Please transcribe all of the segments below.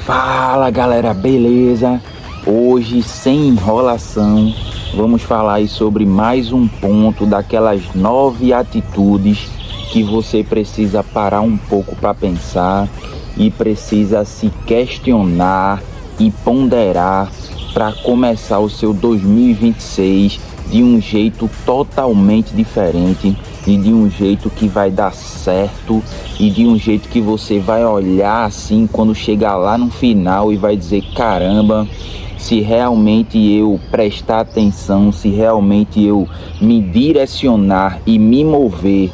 Fala galera, beleza? Hoje, sem enrolação, vamos falar aí sobre mais um ponto daquelas 9 atitudes que você precisa parar um pouco para pensar e precisa se questionar e ponderar para começar o seu 2026 de um jeito totalmente diferente e de um jeito que vai dar certo e de um jeito que você vai olhar assim quando chegar lá no final e vai dizer: caramba, se realmente eu prestar atenção, se realmente eu me direcionar e me mover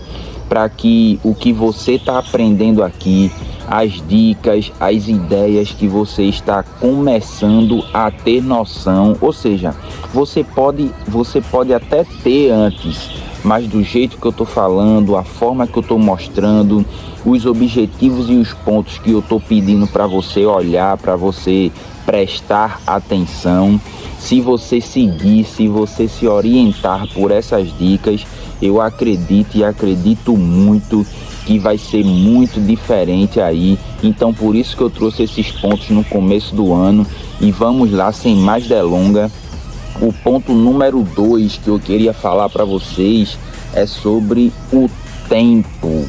para que o que você está aprendendo aqui, as dicas, as ideias que você está começando a ter noção, ou seja, você pode até ter antes, mas do jeito que eu estou falando, a forma que eu estou mostrando, os objetivos e os pontos que eu estou pedindo para você olhar, para você prestar atenção, se você seguir, se você se orientar por essas dicas, eu acredito e acredito muito que vai ser muito diferente aí. Então por isso que eu trouxe esses pontos no começo do ano e vamos lá, sem mais delongas. O ponto número 2 que eu queria falar para vocês é sobre o tempo.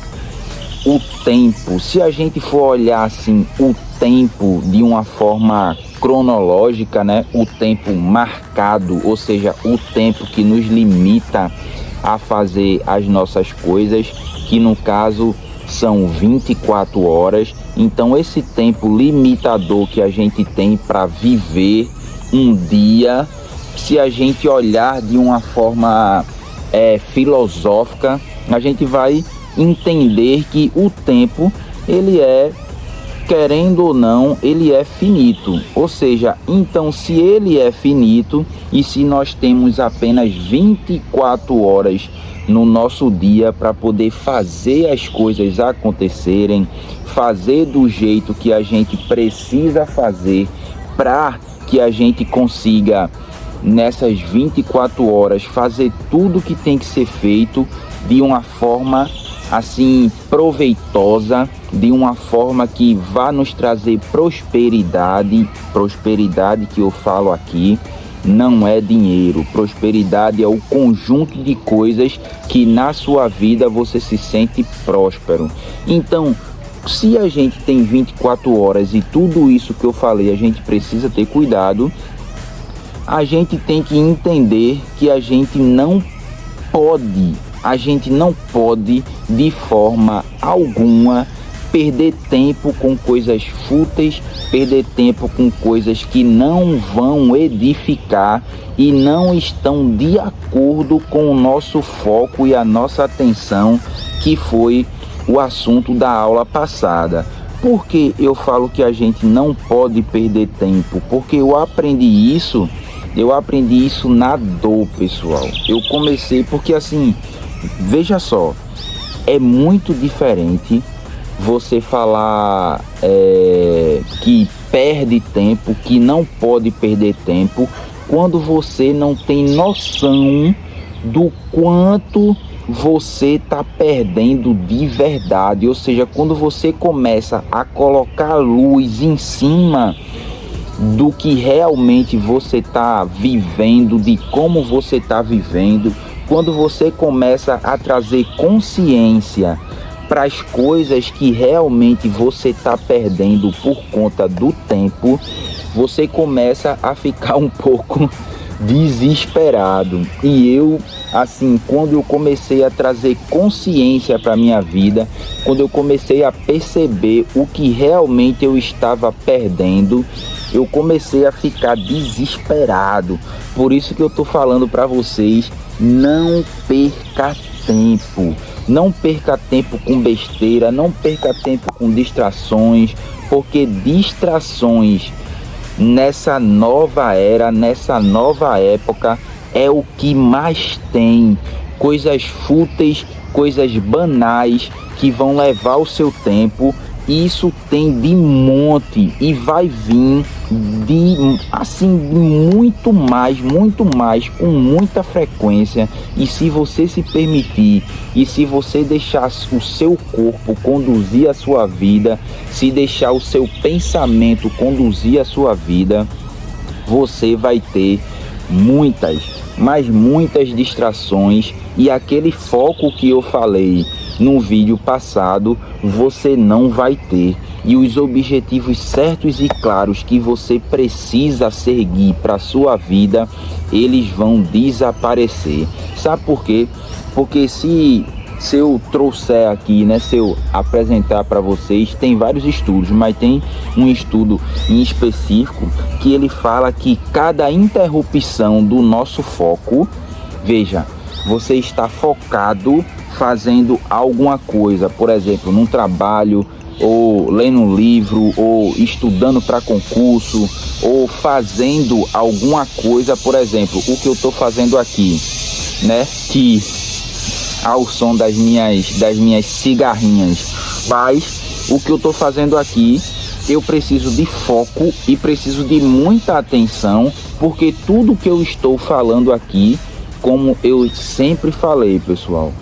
O tempo, se a gente for olhar assim, o tempo de uma forma cronológica, né? O tempo marcado, ou seja, o tempo que nos limita a fazer as nossas coisas, que no caso são 24 horas. Então esse tempo limitador que a gente tem para viver um dia, se a gente olhar de uma forma filosófica, a gente vai entender que o tempo, ele é, querendo ou não, ele é finito. Ou seja, então se ele é finito e se nós temos apenas 24 horas no nosso dia para poder fazer as coisas acontecerem, fazer do jeito que a gente precisa fazer para que a gente consiga nessas 24 horas fazer tudo que tem que ser feito de uma forma assim proveitosa, de uma forma que vá nos trazer prosperidade que eu falo aqui não é dinheiro, prosperidade é o conjunto de coisas que na sua vida você se sente próspero. Então, se a gente tem 24 horas e tudo isso que eu falei, a gente precisa ter cuidado. A gente tem que entender que a gente não pode de forma alguma perder tempo com coisas fúteis, perder tempo com coisas que não vão edificar e não estão de acordo com o nosso foco e a nossa atenção, que foi o assunto da aula passada. Por que eu falo que a gente não pode perder tempo? Porque eu aprendi isso na dor, pessoal. Eu comecei porque assim, veja só, é muito diferente você falar que perde tempo, que não pode perder tempo, quando você não tem noção do quanto você está perdendo de verdade. Ou seja, quando você começa a colocar luz em cima do que realmente você está vivendo, de como você está vivendo, quando você começa a trazer consciência para as coisas que realmente você está perdendo por conta do tempo, você começa a ficar um pouco desesperado. E eu, assim, quando eu comecei a trazer consciência para minha vida, quando eu comecei a perceber o que realmente eu estava perdendo, eu comecei a ficar desesperado. Por isso que eu tô falando para vocês, não perca tempo. Não perca tempo com besteira, não perca tempo com distrações, porque distrações nessa nova era, nessa nova época, é o que mais tem. Coisas fúteis, coisas banais que vão levar o seu tempo isso tem de monte e vai vir de assim muito mais, com muita frequência. E se você se permitir e se você deixar o seu corpo conduzir a sua vida, se deixar o seu pensamento conduzir a sua vida, você vai ter muitas distrações, e aquele foco que eu falei no vídeo passado você não vai ter, e os objetivos certos e claros que você precisa seguir para a sua vida, eles vão desaparecer. Sabe por quê? Porque se eu trouxer aqui, né, se eu apresentar para vocês, tem vários estudos, mas tem um estudo em específico que ele fala que cada interrupção do nosso foco, veja, você está focado fazendo alguma coisa, por exemplo, num trabalho, ou lendo um livro, ou estudando para concurso, ou fazendo alguma coisa, por exemplo, o que eu estou fazendo aqui, né, que ao som das minhas cigarrinhas, mas o que eu estou fazendo aqui, eu preciso de foco e preciso de muita atenção, porque tudo que eu estou falando aqui, como eu sempre falei, pessoal,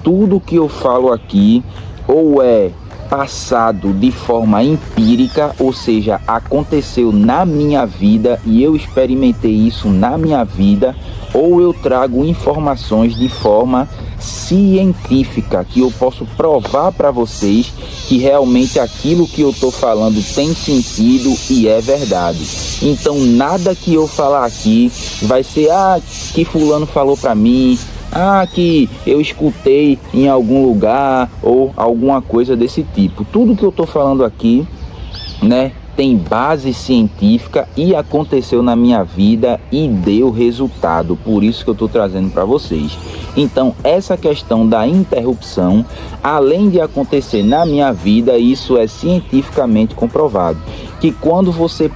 tudo que eu falo aqui ou é passado de forma empírica, ou seja, aconteceu na minha vida e eu experimentei isso na minha vida, ou eu trago informações de forma científica, que eu posso provar para vocês que realmente aquilo que eu estou falando tem sentido e é verdade. Então nada que eu falar aqui vai ser que fulano falou para mim, que eu escutei em algum lugar ou alguma coisa desse tipo. Tudo que eu estou falando aqui, né, tem base científica e aconteceu na minha vida e deu resultado. Por isso que eu estou trazendo para vocês. Então, essa questão da interrupção, além de acontecer na minha vida, isso é cientificamente comprovado, que quando você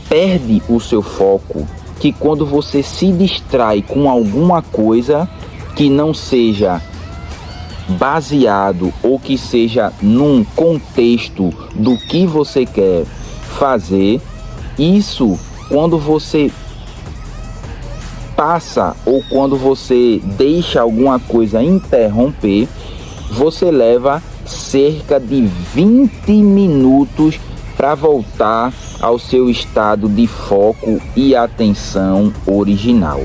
perde o seu foco, que quando você se distrai com alguma coisa que não seja baseado ou que seja num contexto do que você quer fazer, isso, quando você passa ou quando você deixa alguma coisa interromper, você leva cerca de 20 minutos para voltar ao seu estado de foco e atenção original.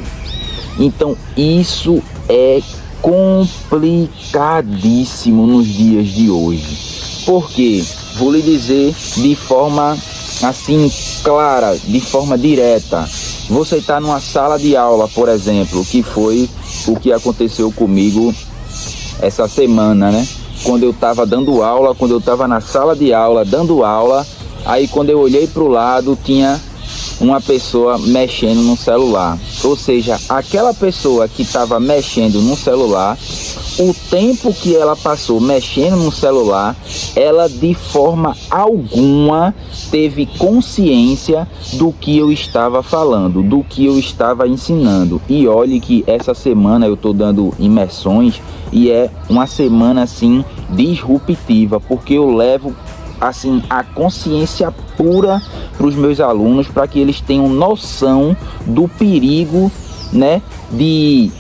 Então isso é complicadíssimo nos dias de hoje, porque vou lhe dizer de forma assim clara, de forma direta. Você está numa sala de aula, por exemplo, que foi o que aconteceu comigo essa semana, né? Quando eu estava dando aula, quando eu estava na sala de aula dando aula, aí quando eu olhei para o lado tinha uma pessoa mexendo no celular. Ou seja, aquela pessoa que estava mexendo no celular, o tempo que ela passou mexendo no celular, ela de forma alguma teve consciência do que eu estava falando, do que eu estava ensinando. E olhe que essa semana eu estou dando imersões e é uma semana assim disruptiva, porque eu levo assim a consciência pura para os meus alunos, para que eles tenham noção do perigo, né, de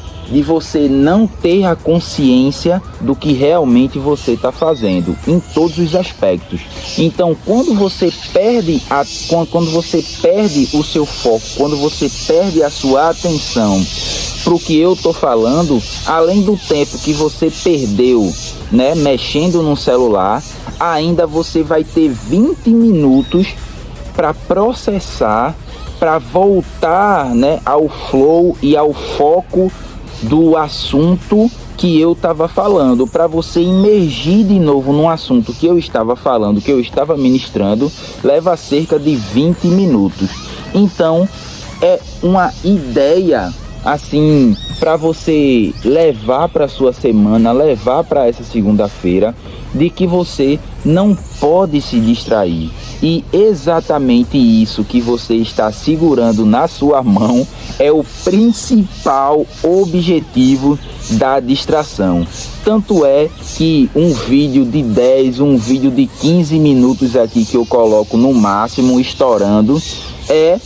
você não ter a consciência do que realmente você está fazendo em todos os aspectos. Então, quando você perde o seu foco, quando você perde a sua atenção para o que eu estou falando, além do tempo que você perdeu, né, mexendo no celular, ainda você vai ter 20 minutos para processar, para voltar, né, ao flow e ao foco do assunto que eu estava falando, para você imergir de novo num assunto que eu estava falando, que eu estava ministrando, leva cerca de 20 minutos. Então, é uma ideia assim para você levar para sua semana, levar para essa segunda-feira, de que você não pode se distrair. E exatamente isso que você está segurando na sua mão é o principal objetivo da distração. Tanto é que um vídeo de 10, um vídeo de 15 minutos aqui que eu coloco no máximo, estourando, é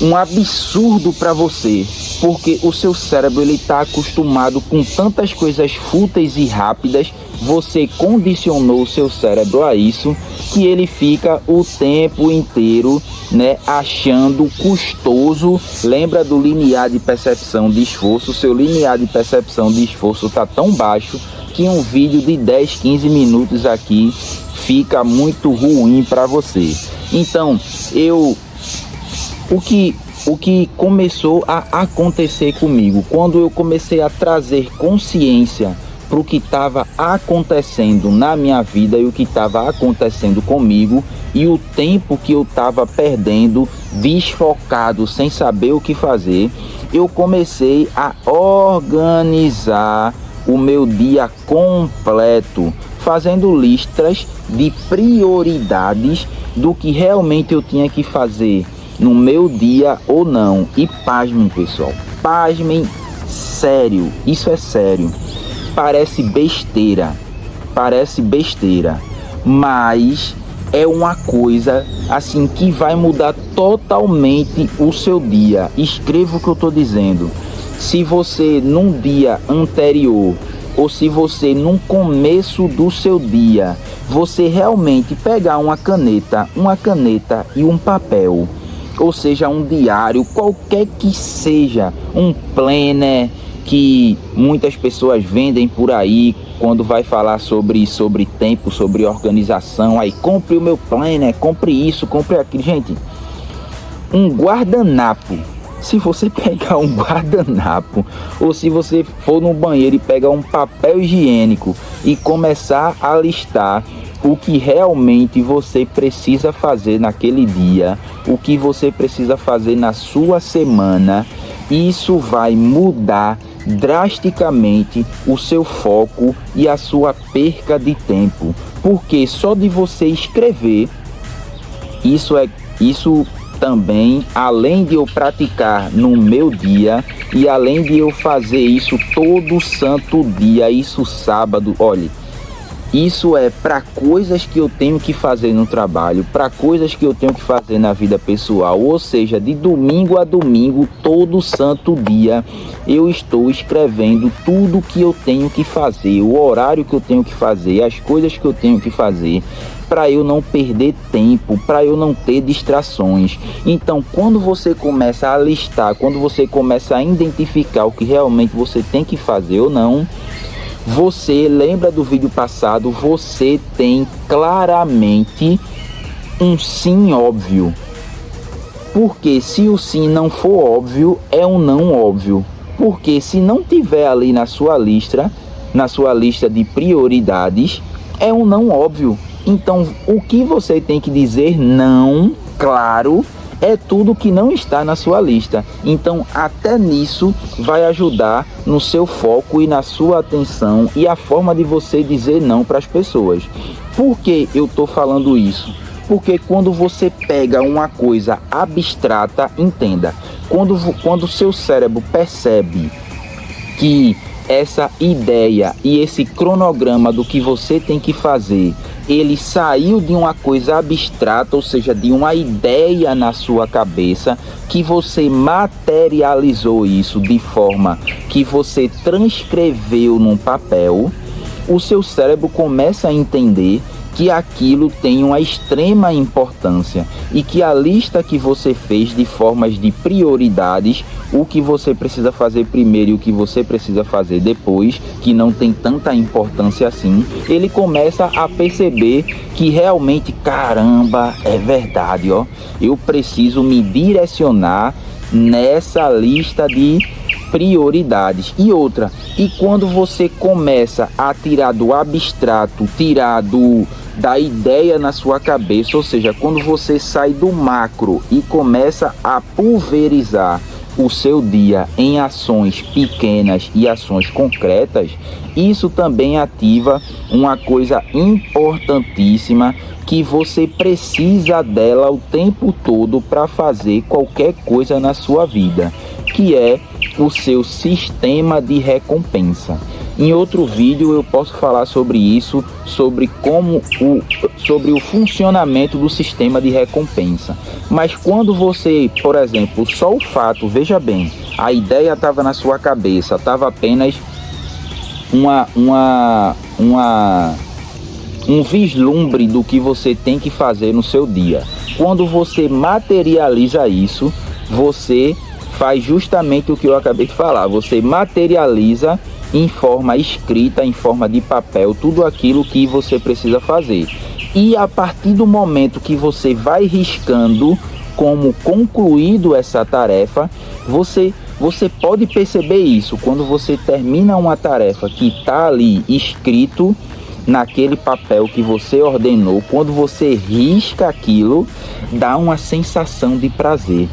um absurdo para você, porque o seu cérebro ele está acostumado com tantas coisas fúteis e rápidas, você condicionou o seu cérebro a isso, que ele fica o tempo inteiro, né, achando custoso. Lembra do limiar de percepção de esforço? O seu limiar de percepção de esforço está tão baixo que um vídeo de 10, 15 minutos aqui fica muito ruim para você. Então, o que começou a acontecer comigo, quando eu comecei a trazer consciência para o que estava acontecendo na minha vida e o que estava acontecendo comigo e o tempo que eu estava perdendo, desfocado, sem saber o que fazer, eu comecei a organizar o meu dia completo, fazendo listas de prioridades do que realmente eu tinha que fazer no meu dia ou não. E pasmem, pessoal, pasmem, sério, isso é sério. Parece besteira, mas é uma coisa assim que vai mudar totalmente o seu dia. Escreva o que eu estou dizendo. Se você num dia anterior ou se você num começo do seu dia, você realmente pegar uma caneta e um papel, ou seja, um diário, qualquer que seja, um planner que muitas pessoas vendem por aí quando vai falar sobre tempo, sobre organização, aí compre o meu planner, compre isso, compre aquilo. Gente, um guardanapo, se você pegar um guardanapo, ou se você for no banheiro e pegar um papel higiênico e começar a listar o que realmente você precisa fazer naquele dia, o que você precisa fazer na sua semana, isso vai mudar drasticamente o seu foco e a sua perca de tempo, porque só de você escrever, isso também, além de eu praticar no meu dia e além de eu fazer isso todo santo dia, isso sábado, olha, isso é para coisas que eu tenho que fazer no trabalho, para coisas que eu tenho que fazer na vida pessoal, ou seja, de domingo a domingo, todo santo dia, eu estou escrevendo tudo que eu tenho que fazer, o horário que eu tenho que fazer, as coisas que eu tenho que fazer, para eu não perder tempo, para eu não ter distrações. Então, quando você começa a listar, quando você começa a identificar o que realmente você tem que fazer ou não, você lembra do vídeo passado, você tem claramente um sim óbvio. Porque se o sim não for óbvio, é um não óbvio. Porque se não tiver ali na sua lista de prioridades, é um não óbvio. Então, o que você tem que dizer não, claro, é tudo que não está na sua lista. Então, até nisso vai ajudar no seu foco e na sua atenção e a forma de você dizer não para as pessoas. Por que eu estou falando isso? Porque quando você pega uma coisa abstrata, entenda, quando o seu cérebro percebe que essa ideia e esse cronograma do que você tem que fazer, ele saiu de uma coisa abstrata, ou seja, de uma ideia na sua cabeça, que você materializou isso de forma que você transcreveu num papel, o seu cérebro começa a entender que aquilo tem uma extrema importância e que a lista que você fez de formas de prioridades, o que você precisa fazer primeiro e o que você precisa fazer depois, que não tem tanta importância assim, ele começa a perceber que realmente, caramba, é verdade, ó, eu preciso me direcionar nessa lista de prioridades. E outra, e quando você começa a tirar do abstrato, da ideia na sua cabeça, ou seja, quando você sai do macro e começa a pulverizar o seu dia em ações pequenas e ações concretas, isso também ativa uma coisa importantíssima que você precisa dela o tempo todo para fazer qualquer coisa na sua vida, que é o seu sistema de recompensa. Em outro vídeo eu posso falar sobre isso, sobre o funcionamento do sistema de recompensa. Mas quando você, por exemplo, só o fato, veja bem, a ideia estava na sua cabeça, estava apenas um vislumbre do que você tem que fazer no seu dia. Quando você materializa isso, você faz justamente o que eu acabei de falar. Você materializa em forma escrita, em forma de papel, tudo aquilo que você precisa fazer. E a partir do momento que você vai riscando como concluído essa tarefa, você pode perceber isso. Quando você termina uma tarefa que está ali escrito naquele papel que você ordenou, quando você risca aquilo, dá uma sensação de prazer.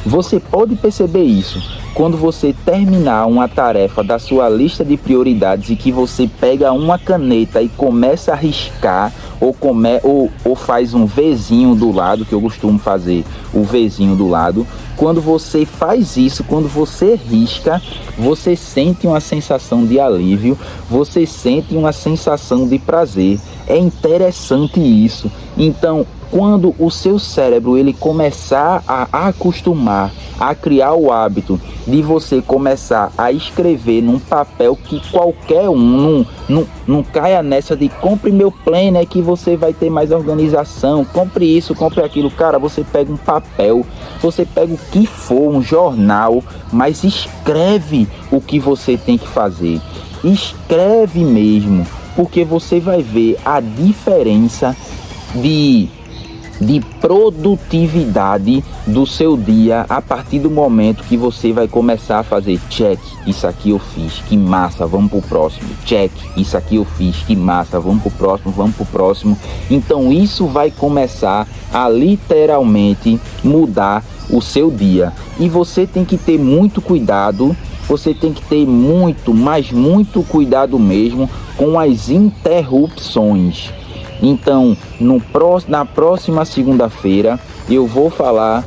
Você pode perceber isso quando você terminar uma tarefa da sua lista de prioridades e que você pega uma caneta e começa a riscar, ou faz um Vzinho do lado, que eu costumo fazer o Vzinho do lado. Quando você faz isso, quando você risca, você sente uma sensação de alívio, você sente uma sensação de prazer. É interessante isso. Então, quando o seu cérebro ele começar a acostumar, a criar o hábito de você começar a escrever num papel que qualquer um não caia nessa de compre meu planner que você vai ter mais organização, compre isso, compre aquilo. Cara, você pega um papel, você pega o que for, um jornal, mas escreve o que você tem que fazer. Escreve mesmo, porque você vai ver a diferença de produtividade do seu dia a partir do momento que você vai começar a fazer check, isso aqui eu fiz, que massa, vamos pro próximo, check, isso aqui eu fiz, que massa, vamos pro próximo. Então isso vai começar a literalmente mudar o seu dia, e você tem que ter muito cuidado. Você tem que ter muito, mas muito cuidado mesmo com as interrupções. Então, na próxima segunda-feira, eu vou falar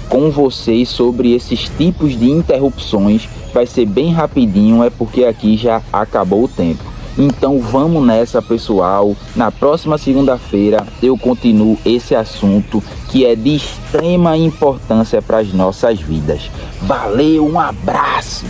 com vocês sobre esses tipos de interrupções. Vai ser bem rapidinho, é porque aqui já acabou o tempo. Então vamos nessa, pessoal. Na próxima segunda-feira eu continuo esse assunto que é de extrema importância para as nossas vidas. Valeu, um abraço!